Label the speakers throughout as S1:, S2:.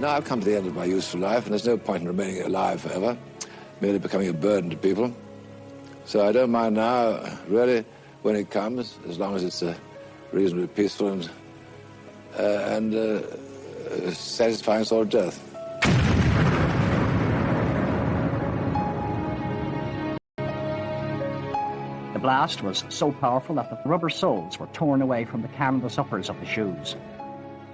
S1: Now I've come to the end of my useful life, and there's no point in remaining alive forever, merely becoming a burden to people. So I don't mind now, really, when it comes, as long as it's reasonably peaceful and satisfying sort of death.
S2: The blast was so powerful that the rubber soles were torn away from the canvas uppers of the shoes.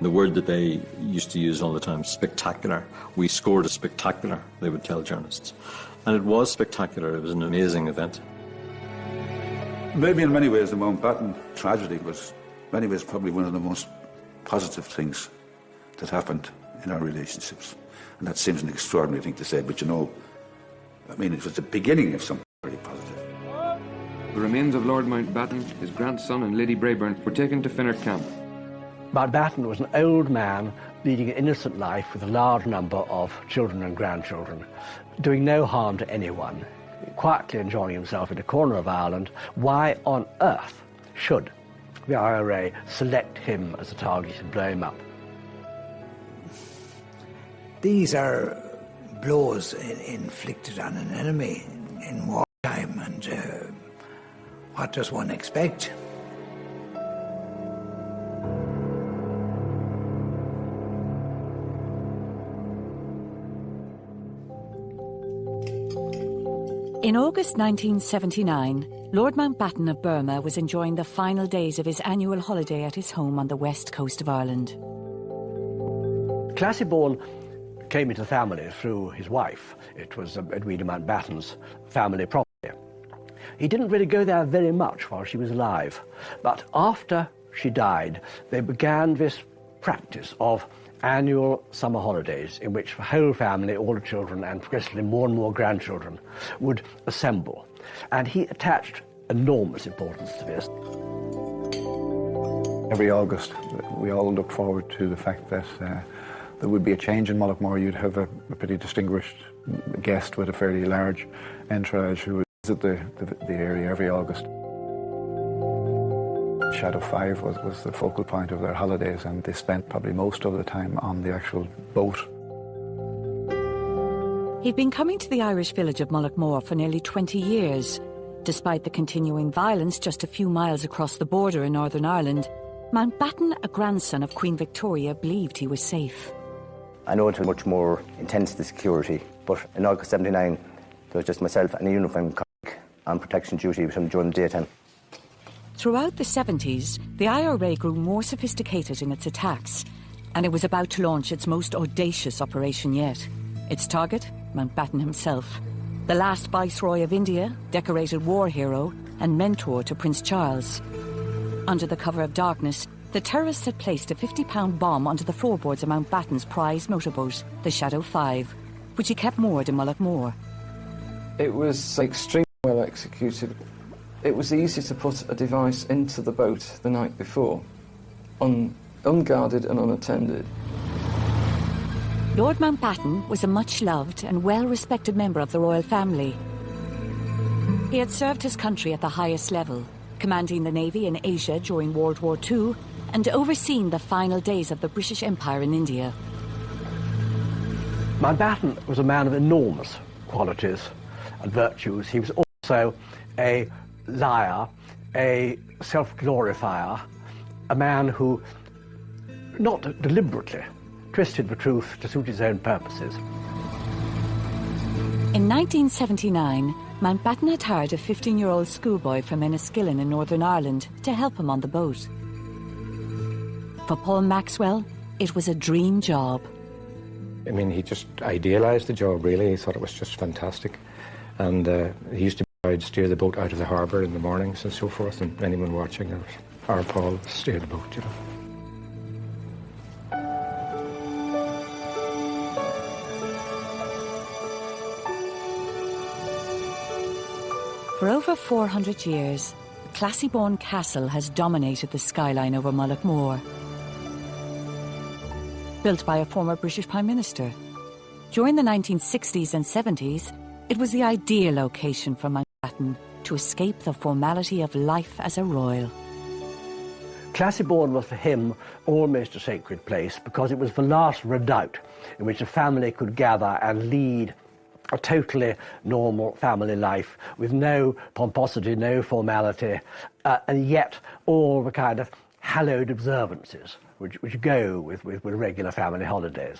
S3: The word that they used to use all the time, spectacular. We scored a spectacular, they would tell journalists. And it was spectacular. It was an amazing event.
S4: Maybe in many ways the Mountbatten tragedy was, in many ways, probably one of the most positive things that happened in our relationships. And that seems an extraordinary thing to say, but you know, I mean, it was the beginning of something very positive.
S5: The remains of Lord Mountbatten, his grandson and Lady Brabourne were taken to Finner Camp.
S2: Mountbatten was an old man leading an innocent life with a large number of children and grandchildren, doing no harm to anyone, quietly enjoying himself in a corner of Ireland. Why on earth should the IRA select him as a target and blow him up?
S6: These are blows inflicted on an enemy in wartime, and what does one expect?
S7: In August 1979, Lord Mountbatten of Burma was enjoying the final days of his annual holiday at his home on the west coast of Ireland.
S2: Classy-born came into the family through his wife. It was Edwina Mountbatten's family property. He didn't really go there very much while she was alive, but after she died, they began this practice of annual summer holidays in which the whole family, all the children, and progressively more and more grandchildren would assemble. And he attached enormous importance to this.
S8: Every August, we all looked forward to the fact that there would be a change in Mullaghmore. You'd have a pretty distinguished guest with a fairly large entourage who would visit the area every August. Shadow 5 was the focal point of their holidays, and they spent probably most of the time on the actual boat.
S7: He'd been coming to the Irish village of Mullaghmore for nearly 20 years. Despite the continuing violence just a few miles across the border in Northern Ireland, Mountbatten, a grandson of Queen Victoria, believed he was safe.
S9: I know it was much more intense, the security, but in August 79, there was just myself and a uniformed colleague on protection duty with him during the daytime.
S7: Throughout the 70s, the IRA grew more sophisticated in its attacks, and it was about to launch its most audacious operation yet. Its target, Mountbatten himself, the last Viceroy of India, decorated war hero, and mentor to Prince Charles. Under the cover of darkness, the terrorists had placed a 50-pound bomb onto the floorboards of Mountbatten's prized motorboat, the Shadow 5, which he kept moored in Mullaghmore.
S10: It was extremely well executed. It was easy to put a device into the boat the night before, unguarded and unattended.
S7: Lord Mountbatten was a much-loved and well-respected member of the royal family. He had served his country at the highest level, commanding the Navy in Asia during World War II and overseeing the final days of the British Empire in India.
S2: Mountbatten was a man of enormous qualities and virtues. He was also a liar, a self-glorifier, a man who, not deliberately, twisted the truth to suit his own purposes.
S7: In 1979, Mountbatten had hired a 15-year-old schoolboy from Enniskillen in Northern Ireland to help him on the boat. For Paul Maxwell, it was a dream job.
S11: I mean, he just idealised the job, really. He thought it was just fantastic. And he used to steer the boat out of the harbour in the mornings and so forth, and anyone watching, our Paul steer the boat, you know.
S7: For over 400 years, Classy-born Castle has dominated the skyline over Mullaghmore. Built by a former British Prime Minister. During the 1960s and 70s, it was the ideal location for Mountbatten to escape the formality of life as a royal.
S2: Classiebourne was for him almost a sacred place because it was the last redoubt in which a family could gather and lead a totally normal family life with no pomposity, no formality, and yet all the kind of hallowed observances which go with regular family holidays.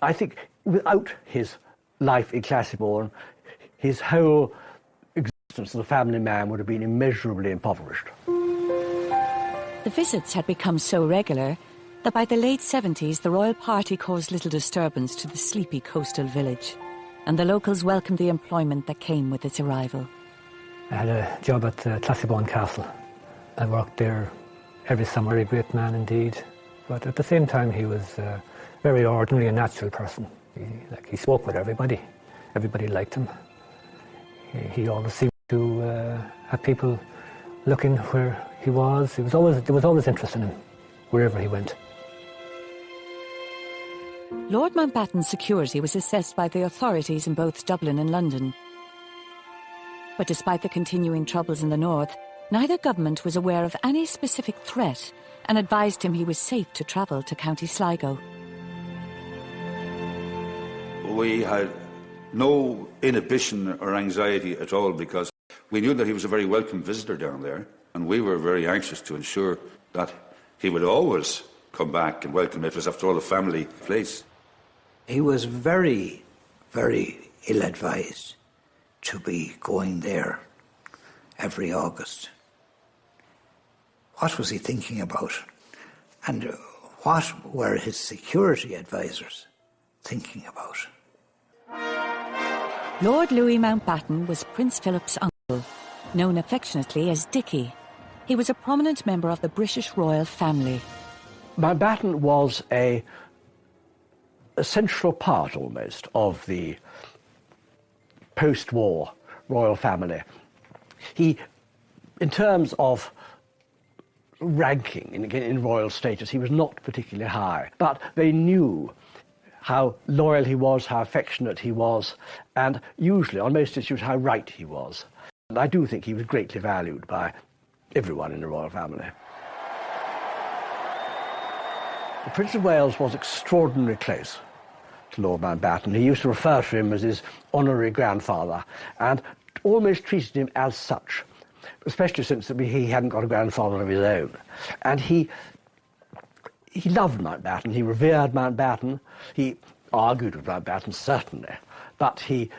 S2: I think without his life in Classiebourne, his whole existence as a family man would have been immeasurably impoverished.
S7: The visits had become so regular that by the late 70s the royal party caused little disturbance to the sleepy coastal village, and the locals welcomed the employment that came with its arrival.
S12: I had a job at Classiebourne Castle. I worked there every summer. A great man indeed, but at the same time he was very ordinary and natural person. He spoke with everybody. Everybody liked him. He always seemed to have people looking where he was. There was always interest in him, wherever he went.
S7: Lord Mountbatten's security was assessed by the authorities in both Dublin and London. But despite the continuing troubles in the north, neither government was aware of any specific threat and advised him he was safe to travel to County Sligo.
S4: We had no inhibition or anxiety at all because we knew that he was a very welcome visitor down there, and we were very anxious to ensure that he would always come back and welcome it. It was, after all, a family place.
S6: He was very, very ill-advised to be going there every August. What was he thinking about? And what were his security advisors thinking about?
S7: Lord Louis Mountbatten was Prince Philip's uncle, known affectionately as Dickie. He was a prominent member of the British royal family.
S2: Mountbatten was a central part, almost, of the post-war royal family. He, in terms of ranking in royal status, he was not particularly high, but they knew how loyal he was, how affectionate he was, and usually, on most issues, how right he was. And I do think he was greatly valued by everyone in the royal family. The Prince of Wales was extraordinarily close to Lord Mountbatten. He used to refer to him as his honorary grandfather and almost treated him as such, especially since he hadn't got a grandfather of his own. And he loved Mountbatten, he revered Mountbatten, he argued with Mountbatten, certainly, but he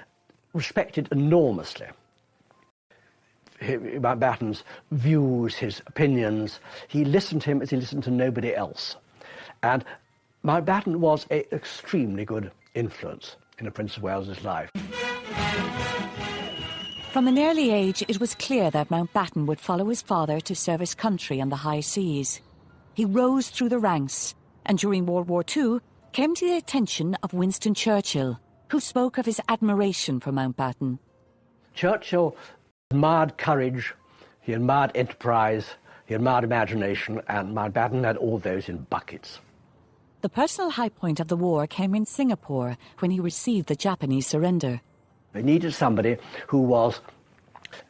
S2: respected enormously Mountbatten's views, his opinions. He listened to him as he listened to nobody else. And Mountbatten was an extremely good influence in the Prince of Wales's life.
S7: From an early age, it was clear that Mountbatten would follow his father to serve his country on the high seas. He rose through the ranks, and during World War II, came to the attention of Winston Churchill, who spoke of his admiration for Mountbatten.
S2: Churchill admired courage, he admired enterprise, he admired imagination, and Mountbatten had all those in buckets.
S7: The personal high point of the war came in Singapore when he received the Japanese surrender.
S2: They needed somebody who was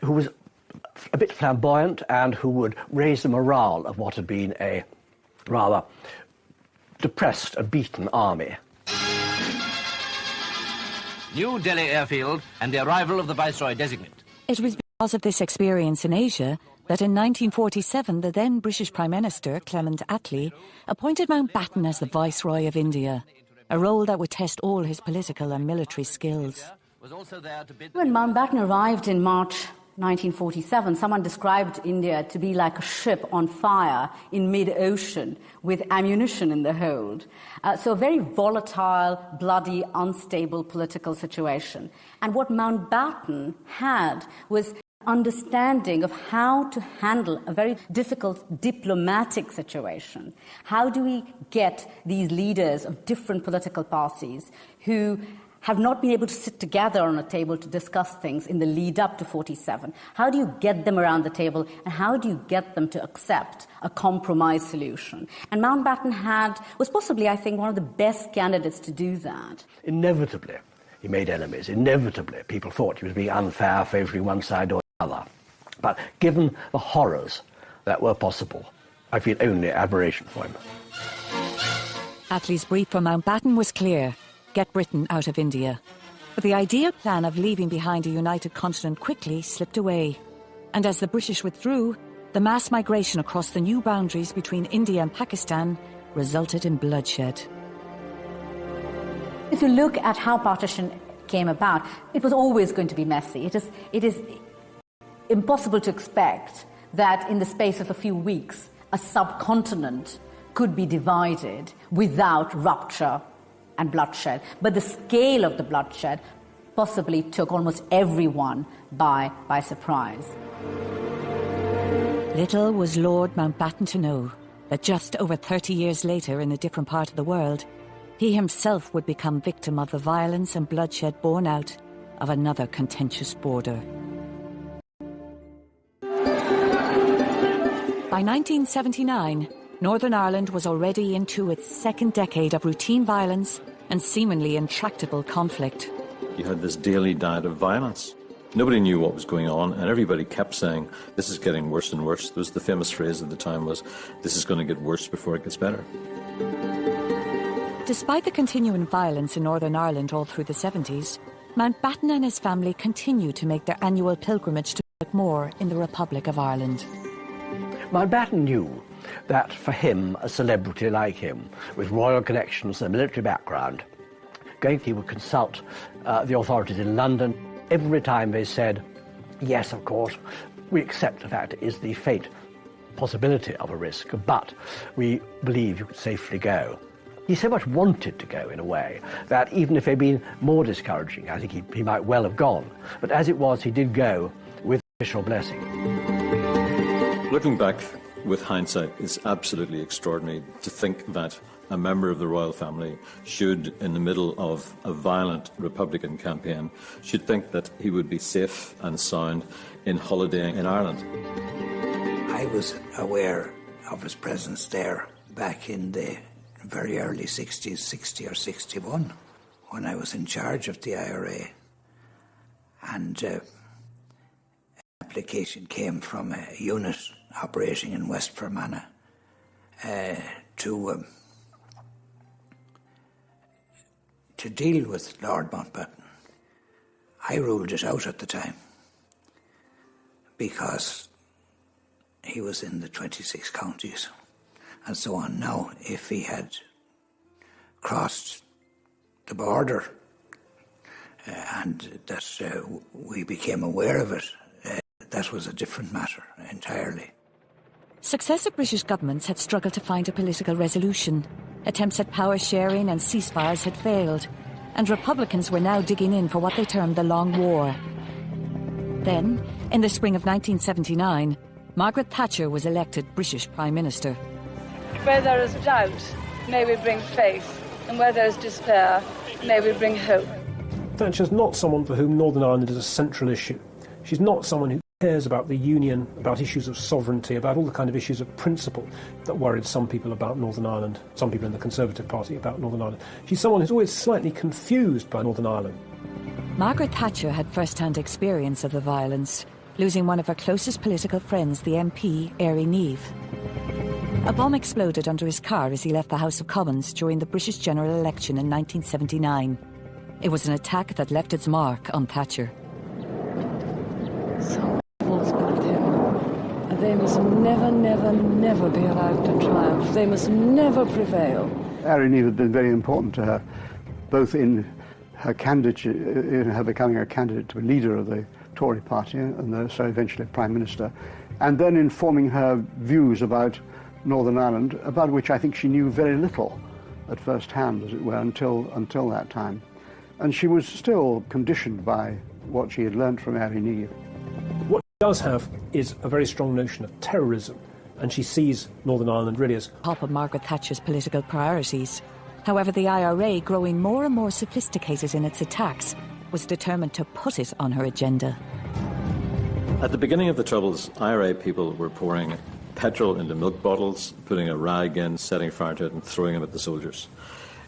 S2: a bit flamboyant and who would raise the morale of what had been a rather depressed and beaten army.
S13: New Delhi airfield and the arrival of the Viceroy designate.
S7: It was because of this experience in Asia that in 1947 the then British Prime Minister, Clement Attlee, appointed Mountbatten as the Viceroy of India, a role that would test all his political and military skills.
S14: When Mountbatten arrived in March 1947, someone described India to be like a ship on fire in mid-ocean with ammunition in the hold. So a very volatile, bloody, unstable political situation. And what Mountbatten had was understanding of how to handle a very difficult diplomatic situation. How do we get these leaders of different political parties who have not been able to sit together on a table to discuss things in the lead up to 47. How do you get them around the table, and how do you get them to accept a compromise solution? And Mountbatten was possibly, I think, one of the best candidates to do that.
S2: Inevitably, he made enemies. Inevitably, people thought he was being unfair, favouring one side or the other. But given the horrors that were possible I feel only admiration for him.
S7: Attlee's brief for Mountbatten was clear: get Britain out of India. But the ideal plan of leaving behind a united continent quickly slipped away. And as the British withdrew, the mass migration across the new boundaries between India and Pakistan resulted in bloodshed.
S14: If you look at how partition came about, it was always going to be messy. It is impossible to expect that in the space of a few weeks, a subcontinent could be divided without rupture and bloodshed. But the scale of the bloodshed possibly took almost everyone by surprise.
S7: Little was Lord Mountbatten to know that just over 30 years later, in a different part of the world, he himself would become victim of the violence and bloodshed born out of another contentious border. By 1979, Northern Ireland was already into its second decade of routine violence and seemingly intractable conflict.
S3: You had this daily diet of violence. Nobody knew what was going on, and everybody kept saying, this is getting worse and worse. There was the famous phrase at the time was, this is going to get worse before it gets better.
S7: Despite the continuing violence in Northern Ireland all through the 70s, Mountbatten and his family continued to make their annual pilgrimage to Moore in the Republic of Ireland.
S2: Mountbatten knew that for him, a celebrity like him, with royal connections and a military background, he would consult the authorities in London. Every time they said, yes, of course, we accept the fact it is the fate, possibility of a risk, but we believe you could safely go. He so much wanted to go, in a way, that even if they'd been more discouraging, I think he might well have gone. But as it was, he did go with official blessing.
S3: Looking back with hindsight, it's absolutely extraordinary to think that a member of the royal family should, in the middle of a violent Republican campaign, should think that he would be safe and sound in holidaying in Ireland.
S6: I was aware of his presence there back in the very early 60s, 60 or 61, when I was in charge of the IRA. And an application came from a unit operating in West Fermanagh to deal with Lord Mountbatten. I ruled it out at the time because he was in the 26 counties and so on. Now, if he had crossed the border and that we became aware of it, that was a different matter entirely.
S7: Successive British governments had struggled to find a political resolution. Attempts at power sharing and ceasefires had failed, and Republicans were now digging in for what they termed the Long War. Then, in the spring of 1979, Margaret Thatcher was elected British Prime Minister.
S15: Where there is doubt, may we bring faith, and where there is despair, may we bring hope.
S16: Thatcher's not someone for whom Northern Ireland is a central issue. She's not someone who cares about the union, about issues of sovereignty, about all the kind of issues of principle that worried some people about Northern Ireland, some people in the Conservative Party about Northern Ireland. She's someone who's always slightly confused by Northern Ireland.
S7: Margaret Thatcher had first-hand experience of the violence, losing one of her closest political friends, the MP, Éire Niamh. A bomb exploded under his car as he left the House of Commons during the British general election in 1979. It was an attack that left its mark on Thatcher.
S15: They must never, never, never be allowed to triumph. They must never prevail.
S17: Éire Niamh had been very important to her, both in her candidature, in her becoming a candidate to be leader of the Tory party, and so eventually Prime Minister, and then in forming her views about Northern Ireland, about which I think she knew very little at first hand, as it were, until that time. And she was still conditioned by what she had learnt from Éire Niamh.
S16: What she does have is a very strong notion of terrorism, and she sees Northern Ireland really as
S7: top of Margaret Thatcher's political priorities. However, the IRA, growing more and more sophisticated in its attacks, was determined to put it on her agenda.
S3: At the beginning of the Troubles, IRA people were pouring petrol into milk bottles, putting a rag in, setting fire to it and throwing them at the soldiers.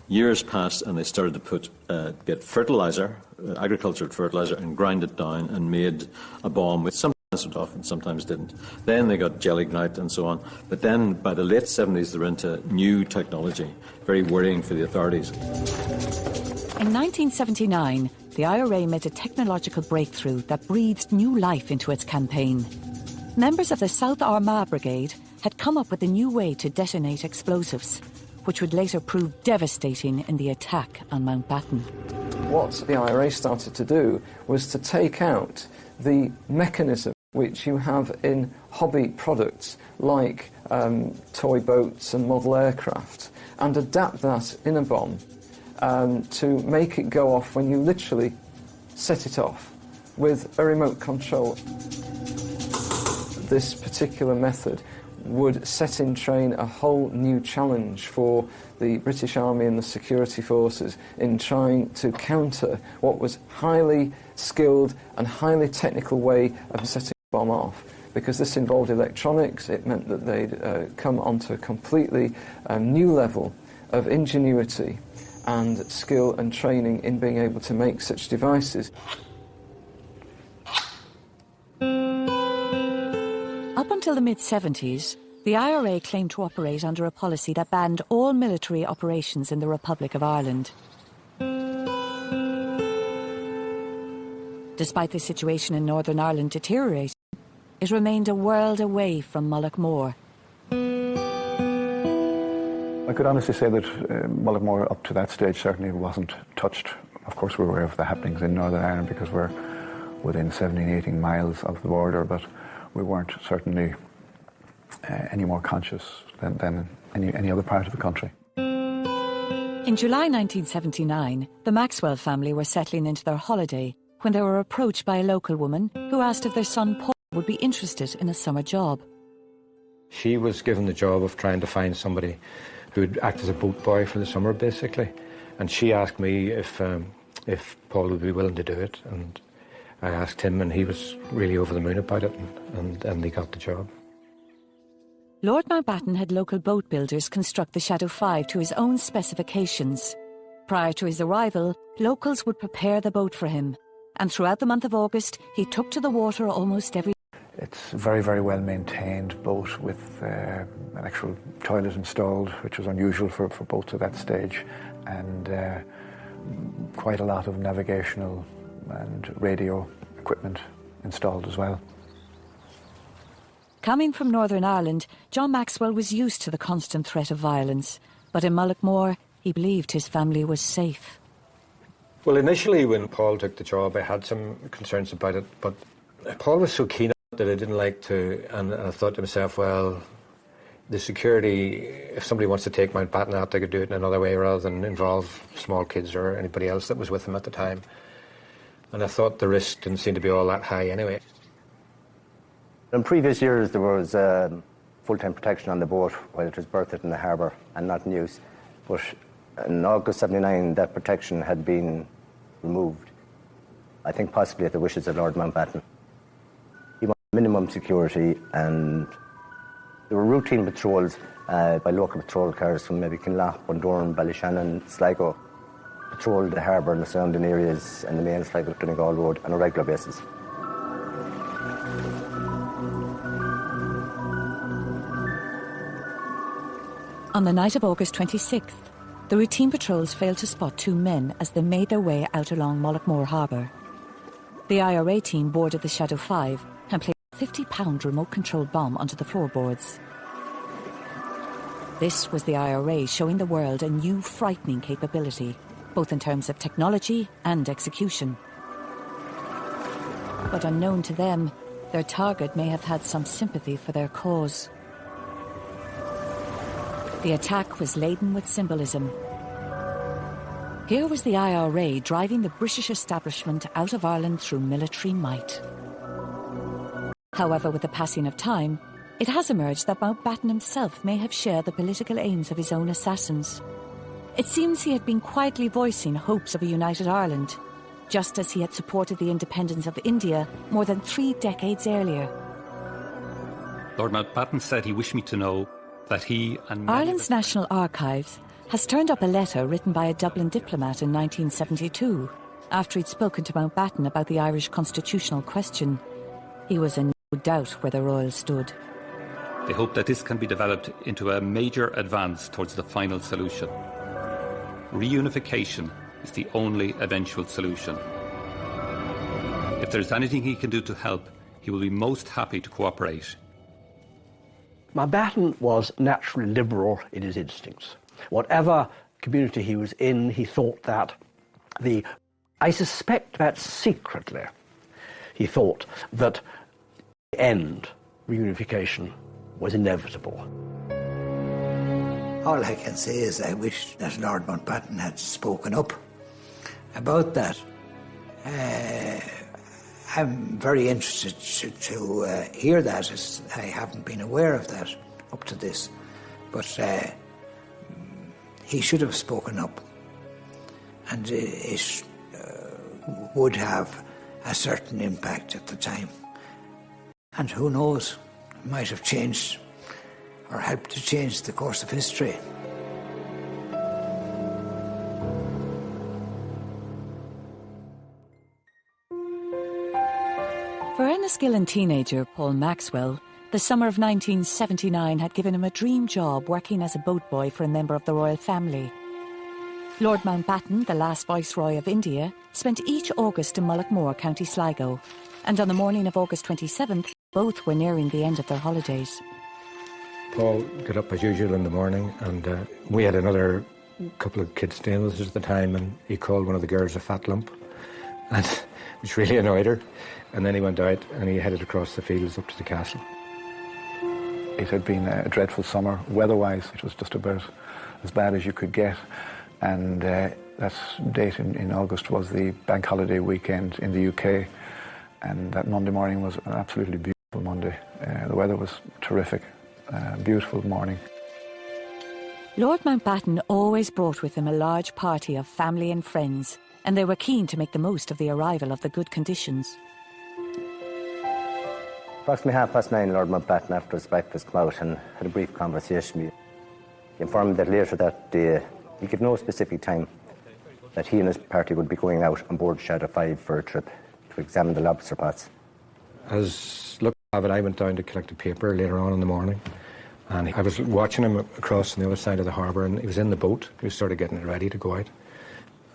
S3: Years passed and they started to get fertiliser, agricultural fertiliser, and grind it down and made a bomb with some it off and sometimes didn't. Then they got Jelly-Gnite and so on. But then by the late 70s, they were into new technology, very worrying for the authorities.
S7: In 1979, the IRA made a technological breakthrough that breathed new life into its campaign. Members of the South Armagh Brigade had come up with a new way to detonate explosives, which would later prove devastating in the attack on Mountbatten. What
S10: the IRA started to do was to take out the mechanism which you have in hobby products like toy boats and model aircraft, and adapt that in a bomb to make it go off when you literally set it off with a remote control. This particular method would set in train a whole new challenge for the British Army and the security forces in trying to counter what was highly skilled and highly technical way of setting a bomb off. Because this involved electronics, it meant that they'd come onto a completely new level of ingenuity and skill and training in being able to make such devices.
S7: Up until the mid-70s, the IRA claimed to operate under a policy that banned all military operations in the Republic of Ireland. Despite the situation in Northern Ireland deteriorating, it remained a world away from Mullaghmore.
S8: I could honestly say that Mullaghmore up to that stage certainly wasn't touched. Of course we're aware of the happenings in Northern Ireland because we're within 17, 18 miles of the border, but we weren't certainly any more conscious than any other part of the country.
S7: In July 1979, the Maxwell family were settling into their holiday when they were approached by a local woman who asked if their son Paul would be interested in a summer job.
S11: She was given the job of trying to find somebody who would act as a boat boy for the summer, basically. And she asked me if Paul would be willing to do it. And I asked him, and he was really over the moon about it, and he got the job.
S7: Lord Mountbatten had local boat builders construct the Shadow 5 to his own specifications. Prior to his arrival, locals would prepare the boat for him. And throughout the month of August, he took to the water almost every day.
S8: It's a very, very well maintained boat with an actual toilet installed, which was unusual for boats at that stage, and quite a lot of navigational and radio equipment installed as well.
S7: Coming from Northern Ireland, John Maxwell was used to the constant threat of violence, but in Mullaghmore, he believed his family was safe.
S11: Well, initially when Paul took the job, I had some concerns about it, but Paul was so keen on it that I didn't like to, and I thought to myself, well, the security, if somebody wants to take Mountbatten out, they could do it in another way rather than involve small kids or anybody else that was with them at the time. And I thought the risk didn't seem to be all that high anyway.
S9: In previous years, there was full-time protection on the boat while it was berthed in the harbour and not in use. But in August '79, that protection had been removed, I think possibly at the wishes of Lord Mountbatten. He wanted minimum security, and there were routine patrols by local patrol cars from maybe Kinlough, Bundoran, Ballyshannon, Sligo, patrolled the harbour and the surrounding areas and the main Sligo-Donegal Road on a regular basis.
S7: On the night of August 26th, the routine patrols failed to spot two men as they made their way out along Mullaghmore Harbour. The IRA team boarded the Shadow 5 and placed a 50-pound remote-controlled bomb onto the floorboards. This was the IRA showing the world a new frightening capability, both in terms of technology and execution. But unknown to them, their target may have had some sympathy for their cause. The attack was laden with symbolism. Here was the IRA driving the British establishment out of Ireland through military might. However, with the passing of time, it has emerged that Mountbatten himself may have shared the political aims of his own assassins. It seems he had been quietly voicing hopes of a united Ireland, just as he had supported the independence of India more than 3 decades earlier.
S18: Lord Mountbatten said he wished me to know that he and
S7: Ireland's National Archives has turned up a letter written by a Dublin diplomat in 1972, after he'd spoken to Mountbatten about the Irish constitutional question. He was doubt where the Royals stood.
S18: They hope that this can be developed into a major advance towards the final solution. Reunification is the only eventual solution. If there is anything he can do to help, he will be most happy to cooperate.
S2: Mountbatten was naturally liberal in his instincts. Whatever community he was in, he thought that I suspect that secretly, he thought that the end, reunification, was inevitable.
S6: All I can say is I wish that Lord Mountbatten had spoken up about that. I'm very interested to hear that, as I haven't been aware of that up to this. But he should have spoken up, and it would have a certain impact at the time. And who knows, it might have changed or helped to change the course of history.
S7: For Enniskillen teenager Paul Maxwell, the summer of 1979 had given him a dream job working as a boat boy for a member of the royal family. Lord Mountbatten, the last Viceroy of India, spent each August in Mullaghmore, County Sligo, and on the morning of August 27th, both were nearing the end of their holidays.
S11: Paul got up as usual in the morning, and we had another couple of kids staying with us at the time, and he called one of the girls a fat lump, and which really annoyed her. And then he went out and he headed across the fields up to the castle.
S8: It had been a dreadful summer. Weather-wise, it was just about as bad as you could get. And that date in August was the bank holiday weekend in the UK. And that Monday morning was an absolutely beautiful Monday. The weather was terrific. Beautiful morning.
S7: Lord Mountbatten always brought with him a large party of family and friends, and they were keen to make the most of the arrival of the good conditions.
S9: Approximately 9:30, Lord Mountbatten, after his breakfast, came out and had a brief conversation with me. He informed me that later that day, he gave no specific time, that he and his party would be going out on board Shadow 5 for a trip to examine the lobster pots.
S11: As luck would have it, I went down to collect a paper later on in the morning, and I was watching him across on the other side of the harbour, and he was in the boat. He was sort of getting it ready to go out.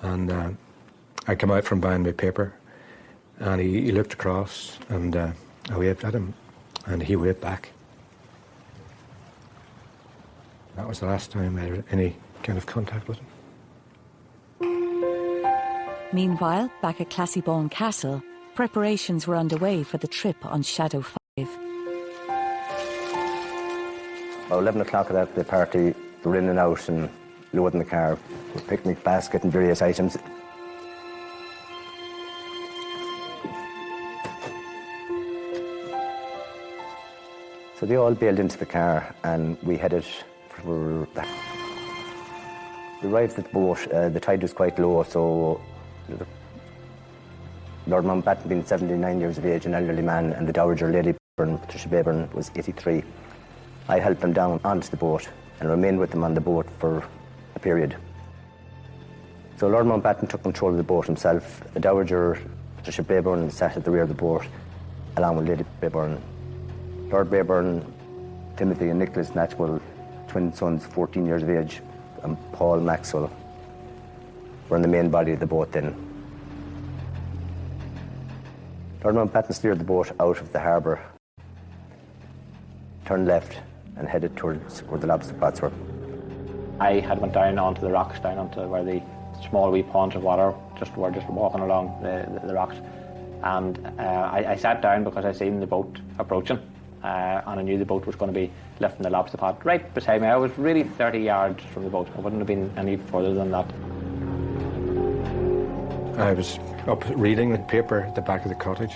S11: And I came out from buying my paper, and he looked across, and I waved at him, and he waved back. That was the last time I had any kind of contact with him.
S7: Meanwhile, back at Classiebawn Castle, preparations were underway for the trip on Shadow 5.
S9: About 11 o'clock at the party, they were in and out and loading the car with picnic basket and various items. So they all bailed into the car and we headed for the... We arrived at the boat, the tide was quite low, so Lord Mountbatten, being 79 years of age, an elderly man, and the Dowager Lady Patricia Brayburn, was 83. I helped them down onto the boat and remained with them on the boat for a period. So Lord Mountbatten took control of the boat himself. The Dowager Patricia Brayburn sat at the rear of the boat, along with Lady Brayburn. Lord Brayburn, Timothy and Nicholas Maxwell, twin sons, 14 years of age, and Paul Maxwell were in the main body of the boat then. Lord Mountbatten steered the boat out of the harbour, turned left and headed towards where the lobster pots were.
S19: I had went down onto the rocks, down onto where the small wee ponds of water were just walking along the rocks. And I sat down because I seen the boat approaching, and I knew the boat was going to be lifting the lobster pot right beside me. I was really 30 yards from the boat. I wouldn't have been any further than that.
S11: I was up reading the paper at the back of the cottage.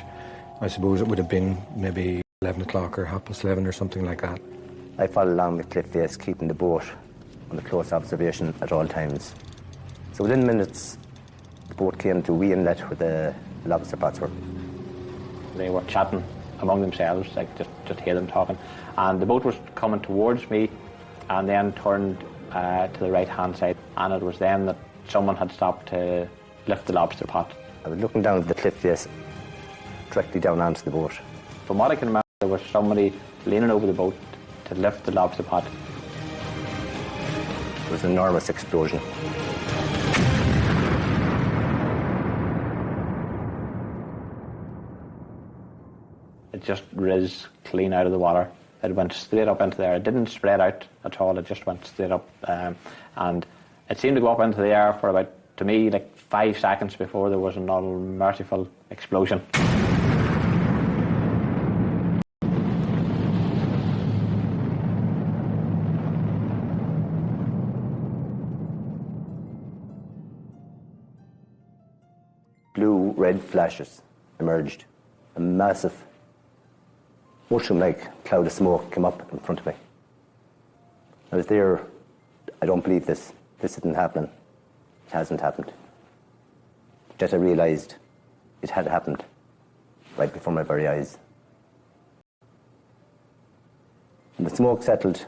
S11: I suppose it would have been maybe 11 o'clock or 11:30 or something like that.
S9: I followed along the cliff face, keeping the boat under close observation at all times. So within minutes, the boat came to wee inlet where the lobster pots were.
S19: They were chatting among themselves, like just hear them talking. And the boat was coming towards me and then turned to the right-hand side. And it was then that someone had stopped to lift the lobster pot.
S9: I was looking down at the cliff face, directly down onto the boat.
S19: From what I can remember, There was somebody leaning over the boat to lift the lobster pot.
S9: It was an enormous explosion.
S19: It just riz clean out of the water. It went straight up into the air. It didn't spread out at all. It just went straight up. And it seemed to go up into the air for about, to me, like 5 seconds before there was another merciful explosion.
S9: Blue-red flashes emerged. A massive, mushroom-like cloud of smoke came up in front of me. I was there. I don't believe this. This isn't happening. It hasn't happened. Just I realised it had happened right before my very eyes. When the smoke settled,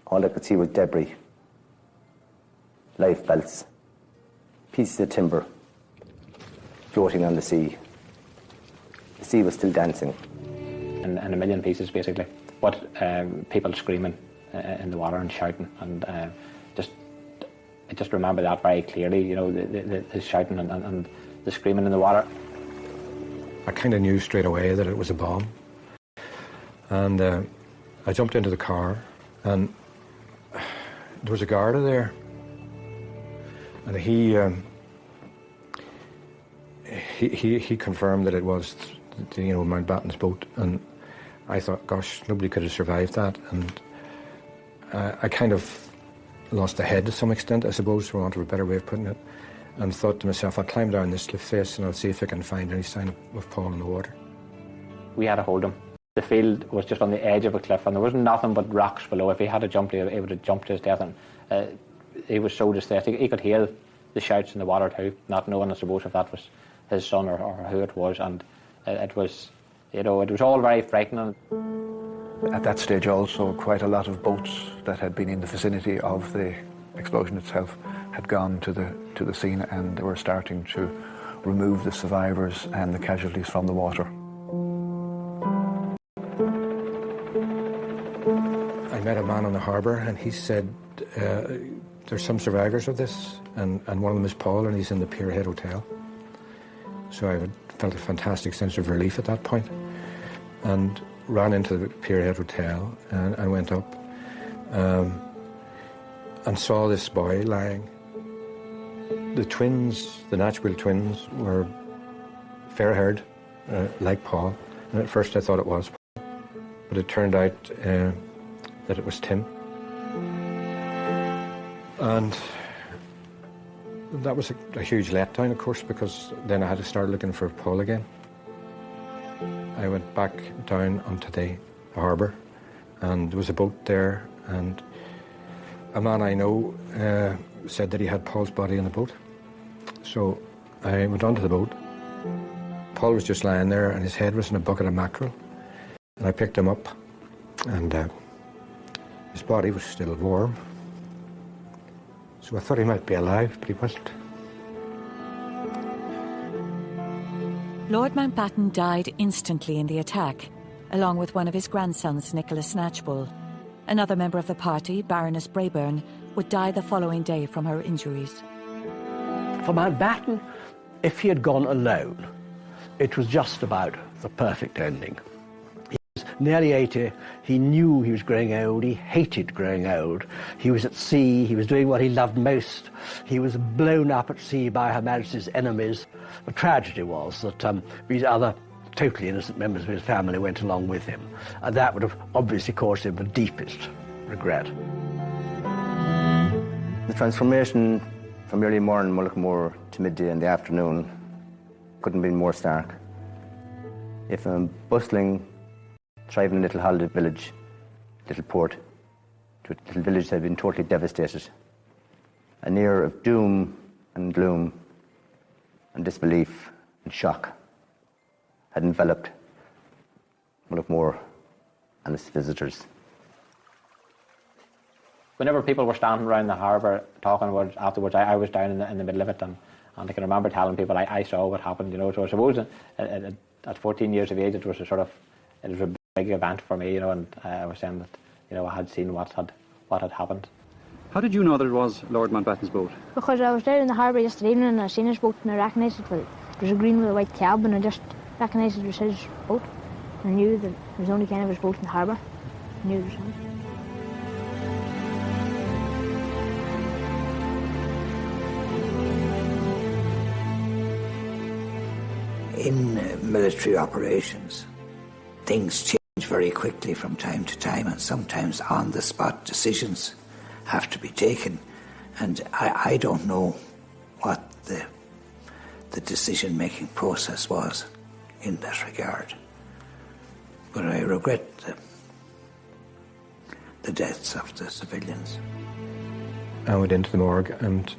S9: all I could see was debris, life belts, pieces of timber floating on the sea. The sea was still dancing.
S19: In a million pieces, basically. But people screaming in the water and shouting, and I just remember that very clearly, you know, the shouting and the screaming in the water.
S11: I kind of knew straight away that it was a bomb. And I jumped into the car, and there was a Garda there. And he confirmed that it was, you know, Mountbatten's boat. And I thought, gosh, nobody could have survived that. And I kind of lost the head to some extent, I suppose, for want of a better way of putting it, and thought to myself, I'll climb down this cliff face and I'll see if I can find any sign of Paul in the water.
S19: We had to hold him. The field was just on the edge of a cliff, and there was nothing but rocks below. If he had to jump, he would have jumped to his death. And he was so distressed. He could hear the shouts in the water too, not knowing, I suppose, if that was his son or who it was. And it was, you know, it was all very frightening.
S8: At that stage also, quite a lot of boats that had been in the vicinity of the explosion itself had gone to the scene, and they were starting to remove the survivors and the casualties from the water.
S11: I met a man on the harbour, and he said, there's some survivors of this, and one of them is Paul, and he's in the Pierhead Hotel. So I felt a fantastic sense of relief at that point, and ran into the Pierhead Hotel and went up and saw this boy lying. The twins, the Natchwell twins, were fair-haired, like Paul, and at first I thought it was Paul, but it turned out that it was Tim. And that was a huge letdown, of course, because then I had to start looking for Paul again. I went back down onto the harbour, and there was a boat there, and a man I know said that he had Paul's body in the boat. So I went onto the boat. Paul was just lying there, and his head was in a bucket of mackerel. And I picked him up, and his body was still warm. So I thought he might be alive, but he wasn't.
S7: Lord Mountbatten died instantly in the attack, along with one of his grandsons, Nicholas Snatchbull. Another member of the party, Baroness Brayburn, would die the following day from her injuries.
S2: For Mountbatten, if he had gone alone, it was just about the perfect ending. He was nearly 80, he knew he was growing old, he hated growing old. He was at sea, he was doing what he loved most. He was blown up at sea by Her Majesty's enemies. The tragedy was that these other totally innocent members of his family went along with him, and that would have obviously caused him the deepest regret.
S9: The transformation from early morning Mullaghmore to midday in the afternoon couldn't have been more stark. If a bustling, thriving little holiday village, little port, to a little village that had been totally devastated, an air of doom and gloom and disbelief and shock had enveloped Mullaghmore and its visitors.
S19: Whenever people were standing around the harbour talking about it afterwards, I was down in the middle of it, and I can remember telling people I saw what happened, you know. So I suppose at 14 years of age it was a big event for me, and I was saying that, I had seen what had happened.
S20: How did you know that it was Lord Mountbatten's boat?
S21: Because I was there in the harbour yesterday evening and I seen his boat and I recognised it. Well, there's a green with a white cab and I just recognised it was his boat. I knew that it was only kind of his boat in the harbour. I knew it was him.
S6: In military operations, things change very quickly from time to time, and sometimes on-the-spot decisions have to be taken. And I don't know what the decision-making process was in that regard. But I regret the deaths of the civilians.
S11: I went into the morgue and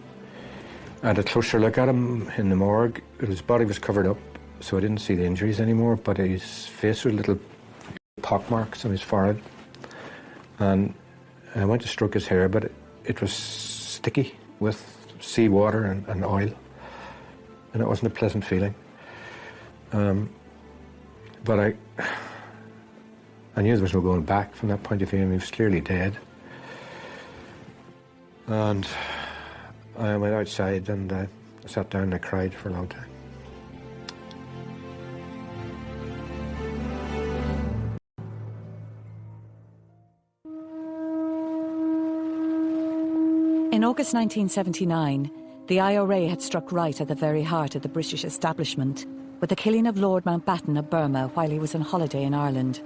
S11: I had a closer look at him in the morgue. His body was covered up, so I didn't see the injuries anymore, but his face was little pock marks on his forehead. And I went to stroke his hair, but it was sticky with seawater and oil, and it wasn't a pleasant feeling. But I knew there was no going back from that point of view. He was clearly dead. And I went outside and I sat down and I cried for a long time.
S7: In August 1979, the IRA had struck right at the very heart of the British establishment with the killing of Lord Mountbatten of Burma while he was on holiday in Ireland.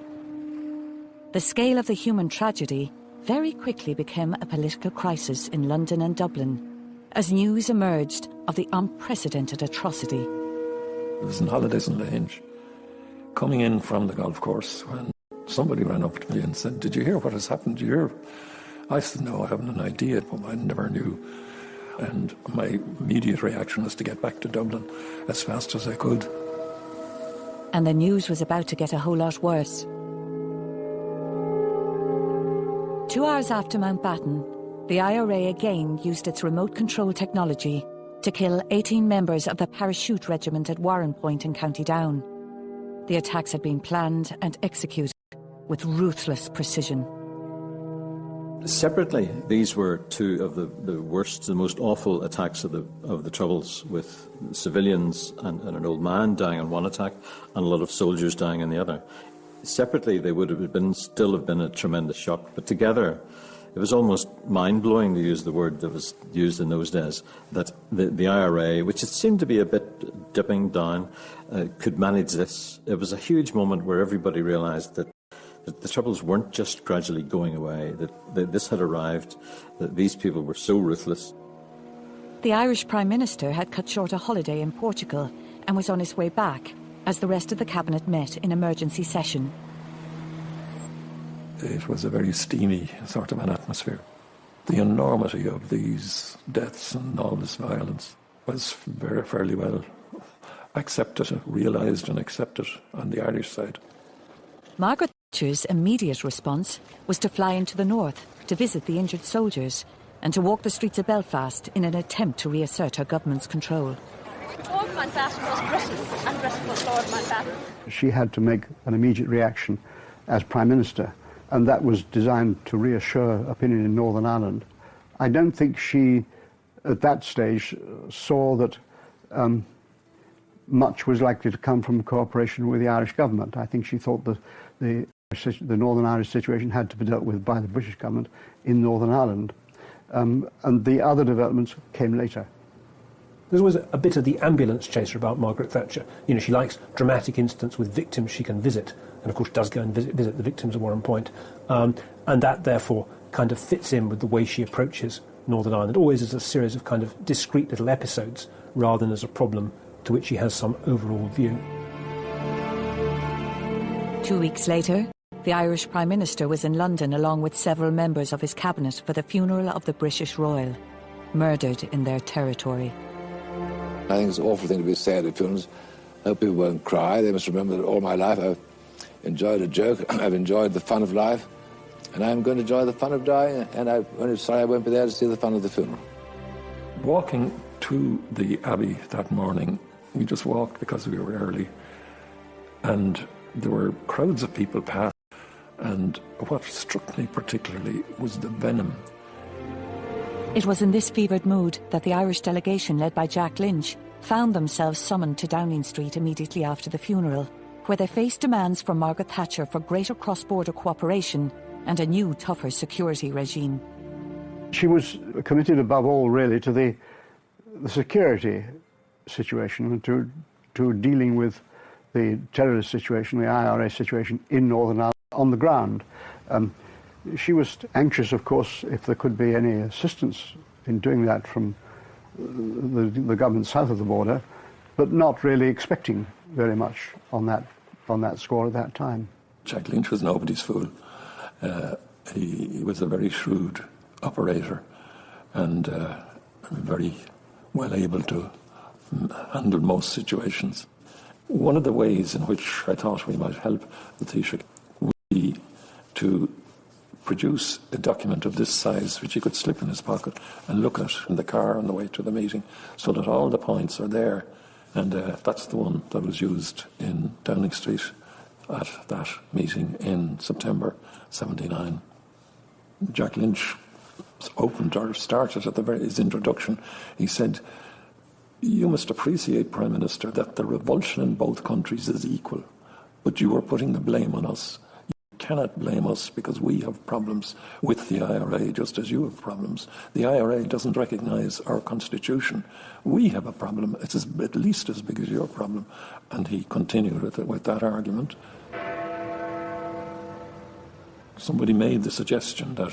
S7: The scale of the human tragedy very quickly became a political crisis in London and Dublin as news emerged of the unprecedented atrocity.
S22: I was on holidays in Lange, coming in from the golf course when somebody ran up to me and said, "Did you hear what has happened? Did you hear?" I said, "No, I haven't an idea," but I never knew. And my immediate reaction was to get back to Dublin as fast as I could.
S7: And the news was about to get a whole lot worse. 2 hours after Mountbatten, the IRA again used its remote control technology to kill 18 members of the Parachute Regiment at Warrenpoint in County Down. The attacks had been planned and executed with ruthless precision.
S3: Separately, these were two of the worst, the most awful attacks of the Troubles, with civilians and an old man dying on one attack and a lot of soldiers dying in the other. Separately, they would have still have been a tremendous shock, but together, it was almost mind-blowing, to use the word that was used in those days, that the IRA, which it seemed to be a bit dipping down, could manage this. It was a huge moment where everybody realised that the Troubles weren't just gradually going away, that this had arrived, that these people were so ruthless.
S7: The Irish Prime Minister had cut short a holiday in Portugal and was on his way back as the rest of the cabinet met in emergency session.
S22: It was a very steamy sort of an atmosphere. The enormity of these deaths and all this violence was fairly well accepted, realised and accepted on the Irish side.
S7: Margaret Thatcher's immediate response was to fly into the north to visit the injured soldiers and to walk the streets of Belfast in an attempt to reassert her government's control.
S21: Lord Mountbatten was Britain and Britain was Lord Mountbatten.
S17: She had to make an immediate reaction as Prime Minister, and that was designed to reassure opinion in Northern Ireland. I don't think she, at that stage, saw that much was likely to come from cooperation with the Irish government. I think she thought that the Northern Irish situation had to be dealt with by the British government in Northern Ireland. And the other developments came later.
S16: There's always a bit of the ambulance chaser about Margaret Thatcher. You know, she likes dramatic incidents with victims she can visit, and of course does go and visit the victims of Warrenpoint. And that, therefore, kind of fits in with the way she approaches Northern Ireland, always as a series of kind of discrete little episodes, rather than as a problem to which she has some overall view.
S7: 2 weeks later, the Irish Prime Minister was in London along with several members of his cabinet for the funeral of the British Royal, murdered in their territory.
S1: I think it's an awful thing to be sad at funerals. I hope people won't cry. They must remember that all my life I've enjoyed a joke, I've enjoyed the fun of life, and I'm going to enjoy the fun of dying, and I'm only sorry I won't be there to see the fun of the funeral.
S22: Walking to the Abbey that morning, we just walked because we were early, and there were crowds of people past And what struck me particularly was the venom.
S7: It was in this fevered mood that the Irish delegation led by Jack Lynch found themselves summoned to Downing Street immediately after the funeral, where they faced demands from Margaret Thatcher for greater cross-border cooperation and a new, tougher security regime.
S17: She was committed above all, really, to the security situation and to dealing with the terrorist situation, the IRA situation in Northern Ireland on the ground. She was anxious, of course, if there could be any assistance in doing that from the government south of the border, but not really expecting very much on that score at that time.
S22: Jack Lynch was nobody's fool. He was a very shrewd operator and very well able to handle most situations. One of the ways in which I thought we might help the Taoiseach would be to produce a document of this size which he could slip in his pocket and look at in the car on the way to the meeting, so that all the points are there. And that's the one that was used in Downing Street at that meeting in September 79. Jack Lynch opened or started at his introduction. He said, "You must appreciate, Prime Minister, that the revulsion in both countries is equal, but you are putting the blame on us. You cannot blame us because we have problems with the IRA just as you have problems. The IRA doesn't recognise our constitution. We have a problem. It's at least as big as your problem." And he continued with that argument. Somebody made the suggestion that,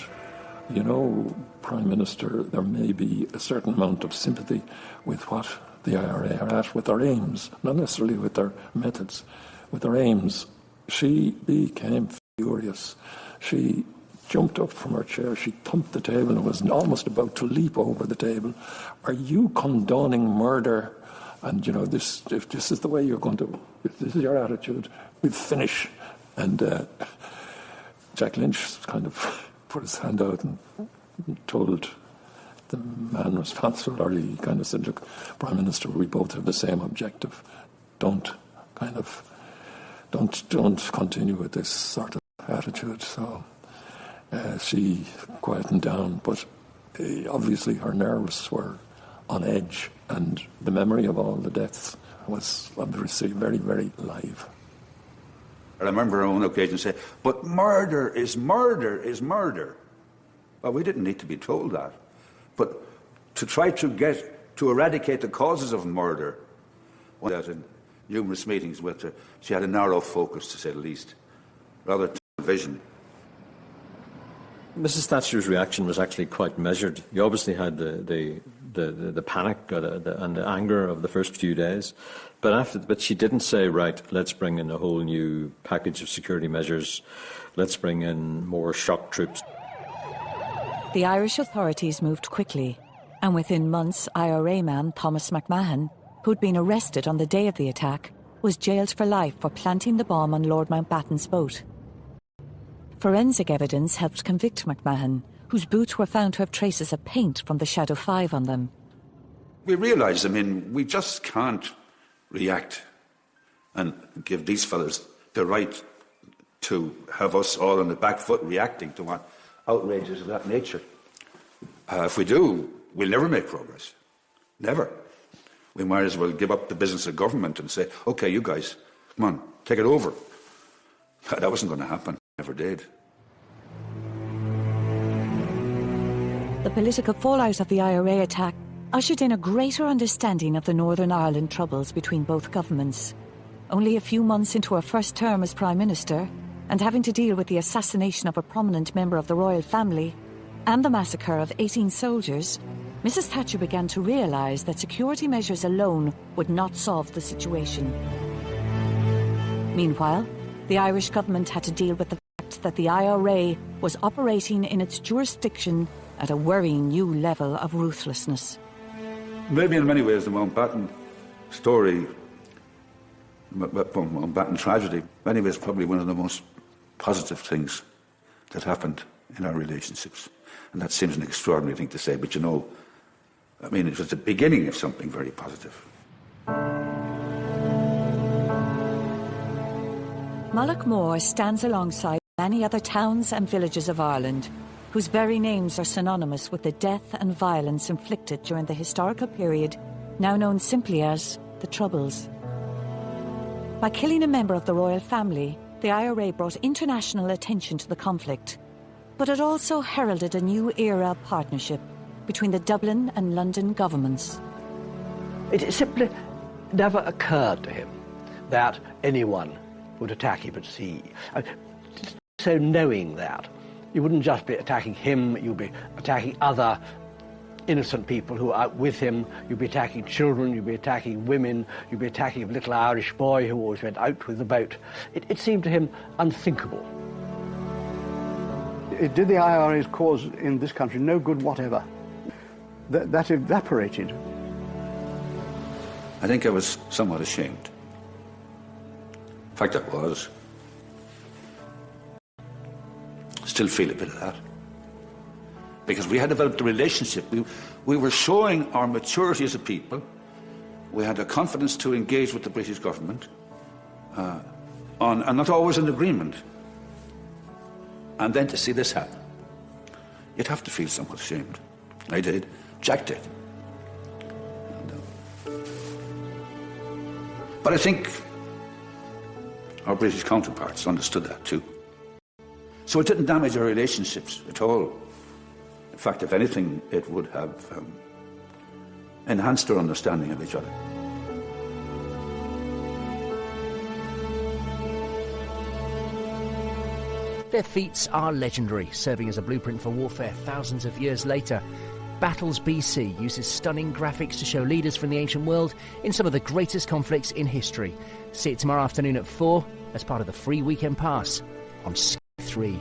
S22: you know, Prime Minister, there may be a certain amount of sympathy with what the IRA are at, with their aims, not necessarily with their methods, with their aims. She became furious. She jumped up from her chair, she thumped the table and was almost about to leap over the table. "Are you condoning murder? And, you know, if this is the way you're going to, if this is your attitude, we'll finish." And Jack Lynch kind of put his hand out and told the man responsible, or he kind of said, "Look, Prime Minister, we both have the same objective. Don't continue with this sort of attitude." So she quietened down, but obviously her nerves were on edge, and the memory of all the deaths was obviously very, very live.
S4: I remember on one occasion saying, "But murder is murder is murder." Well, we didn't need to be told that. But to try to eradicate the causes of murder, in numerous meetings with her, she had a narrow focus, to say the least, rather tunnel vision.
S3: Mrs. Thatcher's reaction was actually quite measured. You obviously had the panic and the anger of the first few days, but she didn't say, "Right, let's bring in a whole new package of security measures. Let's bring in more shock troops."
S7: The Irish authorities moved quickly, and within months, IRA man Thomas McMahon, who'd been arrested on the day of the attack, was jailed for life for planting the bomb on Lord Mountbatten's boat. Forensic evidence helped convict McMahon, whose boots were found to have traces of paint from the Shadow 5 on them.
S4: We realised, we just can't react and give these fellas the right to have us all on the back foot reacting to what outrages of that nature. If we do, we'll never make progress. Never. We might as well give up the business of government and say, "OK, you guys, come on, take it over." That wasn't going to happen. Never did.
S7: The political fallout of the IRA attack ushered in a greater understanding of the Northern Ireland troubles between both governments. Only a few months into her first term as Prime Minister, and having to deal with the assassination of a prominent member of the royal family and the massacre of 18 soldiers, Mrs. Thatcher began to realise that security measures alone would not solve the situation. Meanwhile, the Irish government had to deal with the fact that the IRA was operating in its jurisdiction at a worrying new level of ruthlessness.
S4: Maybe in many ways the Mountbatten story, Mountbatten tragedy, in many ways probably one of the most positive things that happened in our relationships. And that seems an extraordinary thing to say, but it was the beginning of something very positive.
S7: Mullaghmore stands alongside many other towns and villages of Ireland, whose very names are synonymous with the death and violence inflicted during the historical period now known simply as the Troubles. By killing a member of the royal family, the IRA brought international attention to the conflict, but it also heralded a new era of partnership between the Dublin and London governments.
S2: It simply never occurred to him that anyone would attack him at sea. So knowing that, you wouldn't just be attacking him, you'd be attacking other innocent people who are out with him, you'd be attacking children, you'd be attacking women, you'd be attacking a little Irish boy who always went out with the boat. It seemed to him unthinkable.
S17: It did the IRA's cause in this country no good whatever. That evaporated.
S4: I think I was somewhat ashamed. In fact, I was. Still feel a bit of that. Because we had developed a relationship. We were showing our maturity as a people. We had a confidence to engage with the British government, and not always in agreement. And then to see this happen, you'd have to feel somewhat ashamed. I did. Jack did. But I think our British counterparts understood that too. So it didn't damage our relationships at all. In fact, if anything, it would have enhanced our understanding of each other.
S5: Their feats are legendary, serving as a blueprint for warfare thousands of years later. Battles BC uses stunning graphics to show leaders from the ancient world in some of the greatest conflicts in history. See it tomorrow afternoon at 4 as part of the free weekend pass on Sky 3.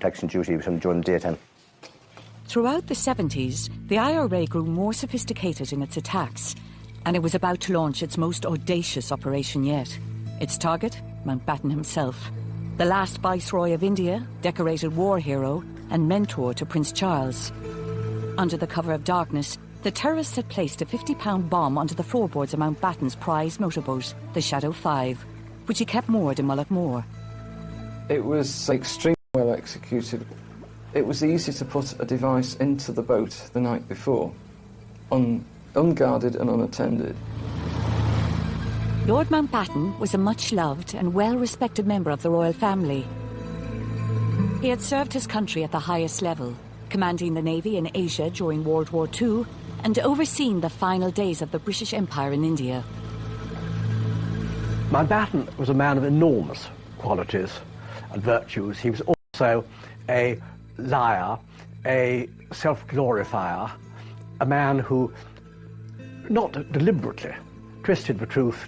S9: protection duty with him during the daytime.
S7: Throughout the 70s, the IRA grew more sophisticated in its attacks, and it was about to launch its most audacious operation yet. Its target, Mountbatten himself, the last Viceroy of India, decorated war hero, and mentor to Prince Charles. Under the cover of darkness, the terrorists had placed a 50-pound bomb onto the floorboards of Mountbatten's prized motorboat, the Shadow 5, which he kept moored in Mullaghmore.
S10: It was extremely well executed. It was easy to put a device into the boat the night before, unguarded and unattended.
S7: Lord Mountbatten was a much-loved and well-respected member of the royal family. He had served his country at the highest level, commanding the Navy in Asia during World War II and overseeing the final days of the British Empire in India.
S2: Mountbatten was a man of enormous qualities and virtues. He was also a liar, a self-glorifier, a man who, not deliberately, twisted the truth